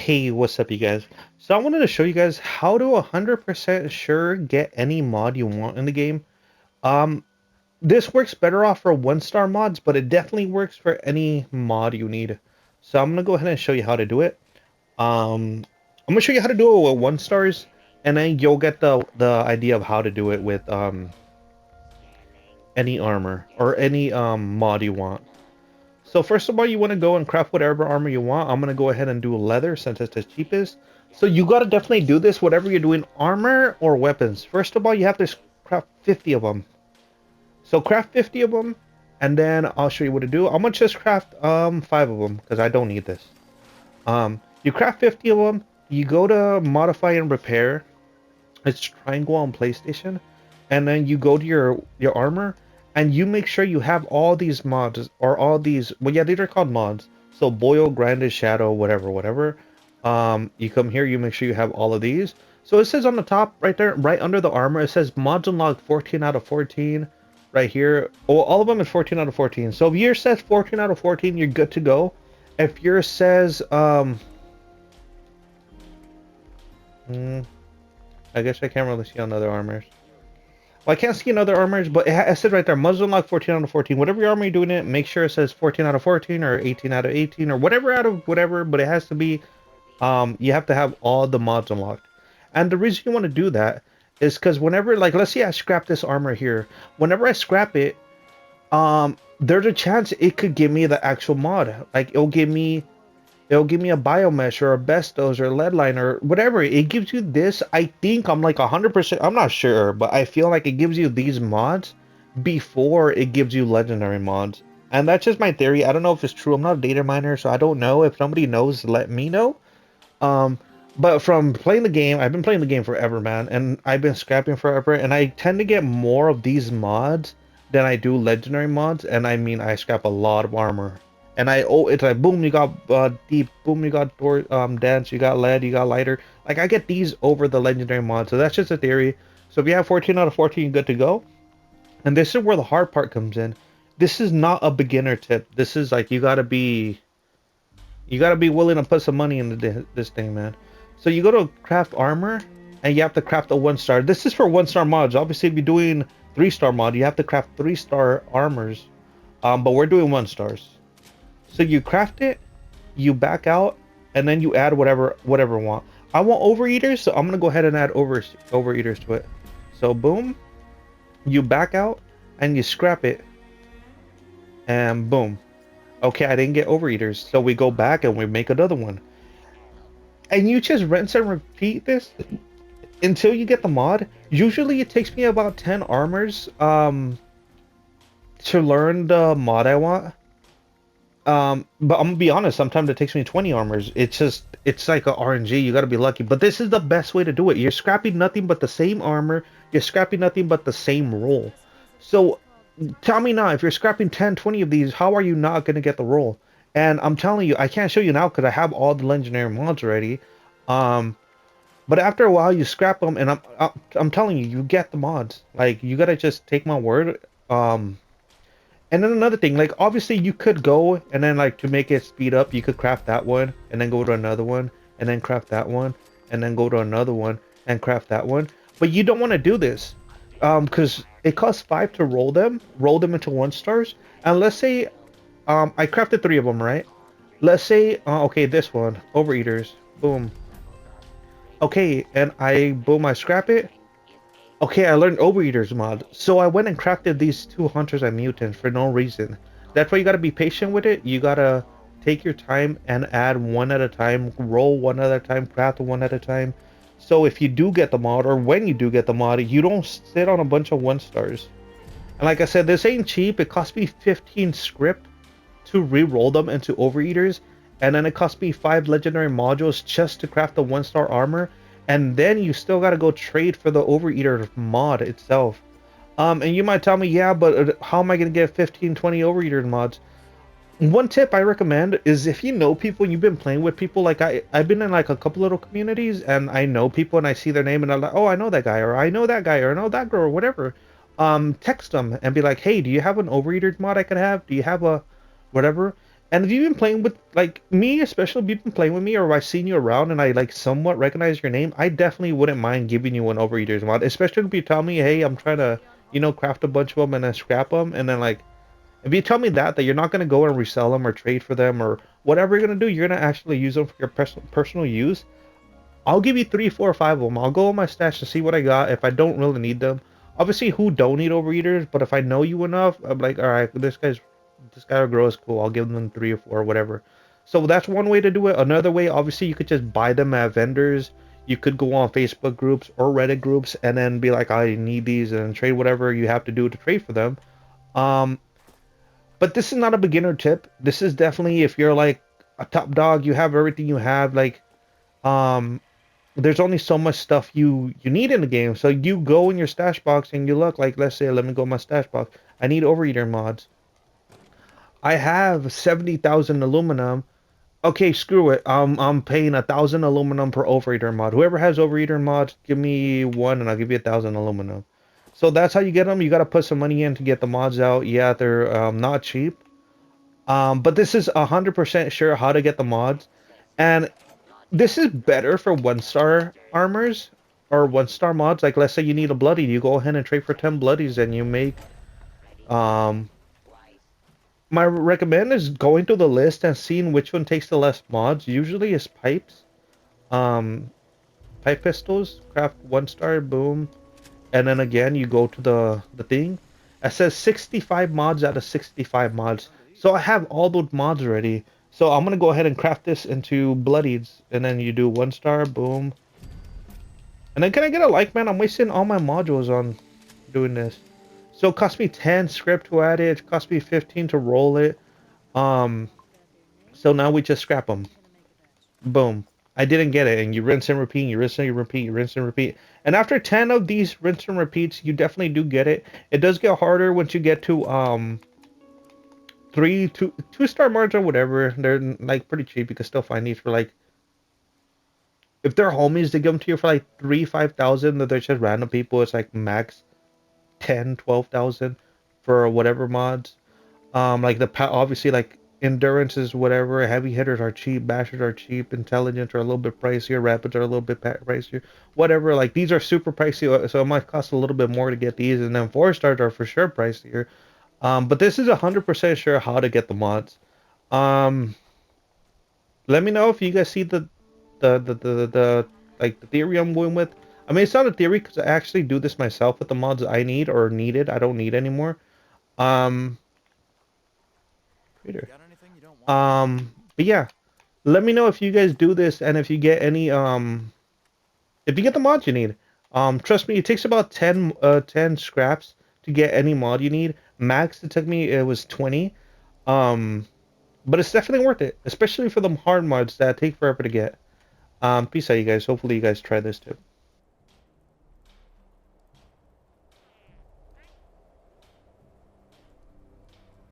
Hey, what's up, you guys? So I wanted to show you guys how to 100% sure get any mod you want in the game. Um, this works better off for one-star mods, but it definitely works for any mod you need. So I'm gonna go ahead and show you how to do it. I'm gonna show you how to do it with one stars, and then you'll get the idea of how to do it with any armor or any mod you want. So first of all, you want to go and craft whatever armor you want. I'm going to go ahead and do leather since it's the cheapest. So you got to definitely do this, whatever you're doing, armor or weapons. First of all, you have to craft 50 of them. So craft 50 of them, and then I'll show you what to do. I'm going to just craft 5 of them because I don't need this. You craft 50 of them, you go to modify and repair. It's triangle on PlayStation, and then you go to your armor, and you make sure you have all these mods or all these. Well, yeah, these are called mods. So Boil, Grandest, Shadow, whatever. You come here, you make sure you have all of these. So it says on the top right there, right under the armor, it says mods unlocked 14 out of 14. Right here, well, all of them is 14 out of 14. So if yours says 14 out of 14, you're good to go. If yours says I guess I can't really see on other armors. Well, I can't see in other armors, but it said right there, muzzle unlock 14 out of 14. Whatever your armor you're doing it, make sure it says 14 out of 14 or 18 out of 18 or whatever out of whatever, but it has to be, you have to have all the mods unlocked. And the reason you want to do that is because whenever, like, let's say I scrap this armor here. Whenever I scrap it, there's a chance it could give me the actual mod. Like, it'll give me a biomesh or a bestos or leadline or whatever. It gives you this. I think I'm like 100%. I'm not sure, but I feel like it gives you these mods before it gives you legendary mods. And that's just my theory. I don't know if it's true. I'm not a data miner, so I don't know. If somebody knows, let me know. Um, but from playing the game, I've been playing the game forever, man, and I've been scrapping forever, and I tend to get more of these mods than I do legendary mods, and I mean, I scrap a lot of armor. And it's like boom, you got deep, boom, you got door, dense, you got lead, you got lighter. Like I get these over the legendary mods, so that's just a theory. So if you have 14 out of 14, you're good to go. And this is where the hard part comes in. This is not a beginner tip. This is like you gotta be willing to put some money into this thing, man. So you go to craft armor, and you have to craft a 1-star. This is for 1-star mods. Obviously, if you're doing 3-star mod, you have to craft 3-star armors. But we're doing 1-stars. So you craft it, you back out, and then you add whatever you want. I want overeaters, so I'm gonna go ahead and add overeaters to it. So boom, you back out and you scrap it, and boom. Okay, I didn't get overeaters, so we go back and we make another one. And you just rinse and repeat this until you get the mod. Usually it takes me about 10 armors to learn the mod I want. But I'm gonna be honest, sometimes it takes me 20 armors. It's like a RNG, you gotta be lucky. But this is the best way to do it. You're scrapping nothing but the same armor, you're scrapping nothing but the same roll. So tell me now, if you're scrapping 10, 20 of these, how are you not gonna get the roll? And I'm telling you, I can't show you now because I have all the legendary mods already. Um, but after a while, you scrap them, and I'm telling you, you get the mods. Like you gotta just take my word. And then another thing, like obviously you could go and then like to make it speed up, you could craft that one and then go to another one and then craft that one and then go to another one and craft that one. But you don't want to do this, because it costs 5 to roll them into 1-stars. And let's say, I crafted 3 of them, right? Let's say, okay, this one, overeaters, boom. Okay, and I scrap it. Okay, I learned Overeaters mod, so I went and crafted these 2 hunters and mutants for no reason. That's why you gotta be patient with it. You gotta take your time and add one at a time, roll one at a time, craft one at a time. So if you do get the mod, or when you do get the mod, you don't sit on a bunch of 1-stars. And like I said, this ain't cheap. It cost me 15 script to re-roll them into Overeaters, and then it cost me 5 legendary modules just to craft the 1-star armor. And then you still got to go trade for the Overeater mod itself. And you might tell me, yeah, but how am I going to get 15, 20 Overeater mods? One tip I recommend is if you know people, you've been playing with people, like I've been in like a couple little communities, and I know people and I see their name and I'm like, oh, I know that guy, or I know that guy, or I know that girl, or whatever. Text them and be like, hey, do you have an Overeater mod I could have? Do you have a whatever? And if you've been playing with like me, especially if you've been playing with me, or if I've seen you around and I like somewhat recognize your name, I definitely wouldn't mind giving you an Overeaters mod. Especially if you tell me, hey, I'm trying to, craft a bunch of them and then scrap them, and then like if you tell me that you're not gonna go and resell them or trade for them or whatever you're gonna do, you're gonna actually use them for your personal use. I'll give you three, four, or five of them. I'll go on my stash to see what I got. If I don't really need them, obviously, who don't need Overeaters? But if I know you enough, I'm like, all right, this guy or girl is cool. I'll give them three or four, or whatever. So that's one way to do it. Another way, obviously, you could just buy them at vendors. You could go on Facebook groups or Reddit groups and then be like, I need these and trade whatever you have to do to trade for them. Um, but this is not a beginner tip. This is definitely if you're like a top dog, you have everything you have, like um there's only so much stuff you need in the game. So you go in your stash box and you look like, let's say, let me go in my stash box. I need Overeater mods. I have 70,000 aluminum. Okay, screw it. I'm paying 1,000 aluminum per Overeater mod. Whoever has Overeater mods, give me one and I'll give you 1,000 aluminum. So that's how you get them. You got to put some money in to get the mods out. Yeah, they're not cheap. But this is 100% sure how to get the mods. And this is better for one-star armors or one-star mods. Like, let's say you need a bloody, you go ahead and trade for 10 bloodies and you make um my recommend is going through the list and seeing which one takes the less mods. Usually is pipes. Um Pipe pistols, craft one star, boom. And then again you go to the thing. It says 65 mods out of 65 mods. So I have all those mods already. So I'm gonna go ahead and craft this into bloodies, and then you do one star, boom. And then can I get a like, man? I'm wasting all my modules on doing this. So it cost me 10 script to add it. It cost me 15 to roll it. Um, so now we just scrap them. Boom. I didn't get it. And you rinse and repeat, you rinse and repeat, you rinse and repeat. And after 10 of these rinse and repeats, you definitely do get it. It does get harder once you get to two-star marks or whatever. They're like pretty cheap. You can still find these for like, if they're homies, they give them to you for like 5,000. They're just random people. It's like max 10, 12,000 for whatever mods. Like obviously like endurance is whatever. Heavy hitters are cheap. Bashers are cheap. Intelligence are a little bit pricier. Rapids are a little bit pricier. Whatever. Like these are super pricey, so it might cost a little bit more to get these. And then 4 stars are for sure pricier. But this is 100% sure how to get the mods. Um, Let me know if you guys see the like the theory I'm going with. I mean, it's not a theory because I actually do this myself with the mods I need or needed. I don't need anymore. Um, Peter. But yeah, let me know if you guys do this and if you get any if you get the mods you need. Trust me, it takes about 10 scraps to get any mod you need. Max, it took me, it was 20. Um, but it's definitely worth it, especially for the hard mods that take forever to get. Peace out, you guys. Hopefully, you guys try this too.